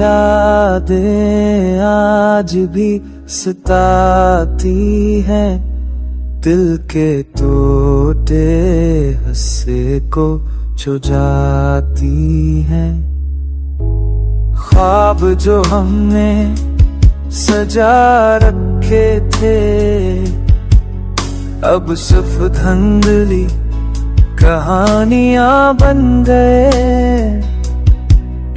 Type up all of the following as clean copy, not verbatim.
यादें आज भी सताती हैं, दिल के टूटे हिस्से को छू जाती हैं। ख्वाब जो हमने सजा रखे थे अब सिर्फ धुंधली कहानियां बन गए।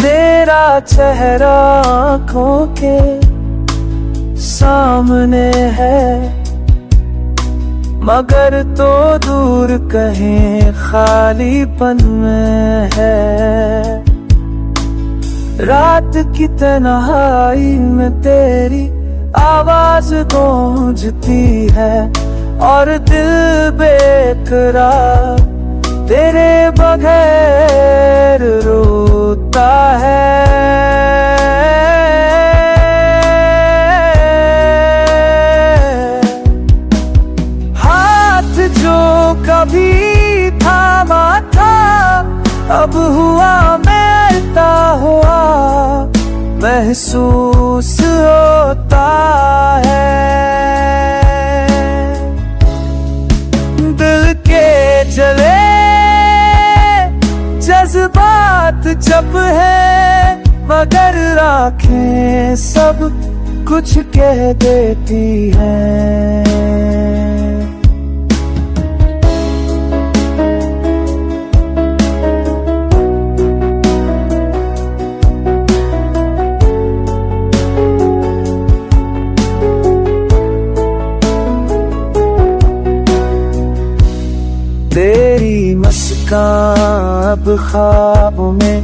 तेरा चेहरा आँखों के सामने है, मगर तो दूर कहीं खालीपन में है। रात की तन्हाई में तेरी आवाज गूंजती है और दिल बेकरार तेरे बगैर रोता है। हाथ जो कभी थामा था अब हुआ मिलता हुआ महसूस होता है। दिल के जले जज्बात जब है, मगर आँखें सब कुछ कह देती हैं। तेरी मुस्कान अब ख्वाबों में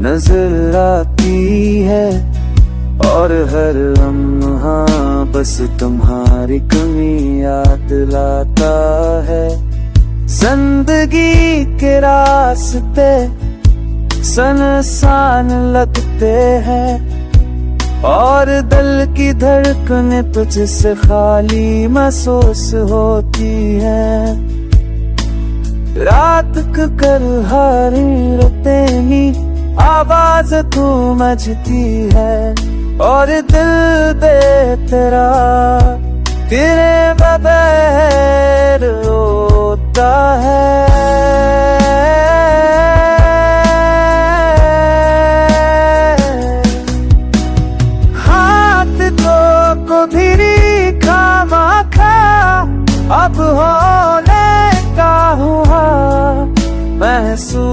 नजर आती है और हर लम्हा बस तुम्हारी कमी याद लाता है। जिंदगी के रास्ते सुनसान लगते हैं और दिल की धड़कनें तुझसे खाली महसूस होती है। रात कर हरी रतेनी आवाज तू मचती है और दिल दे तेरा तेरे बगैर रोता है। हाथ तो को भी खामा खा अब होने का हुआ महसूस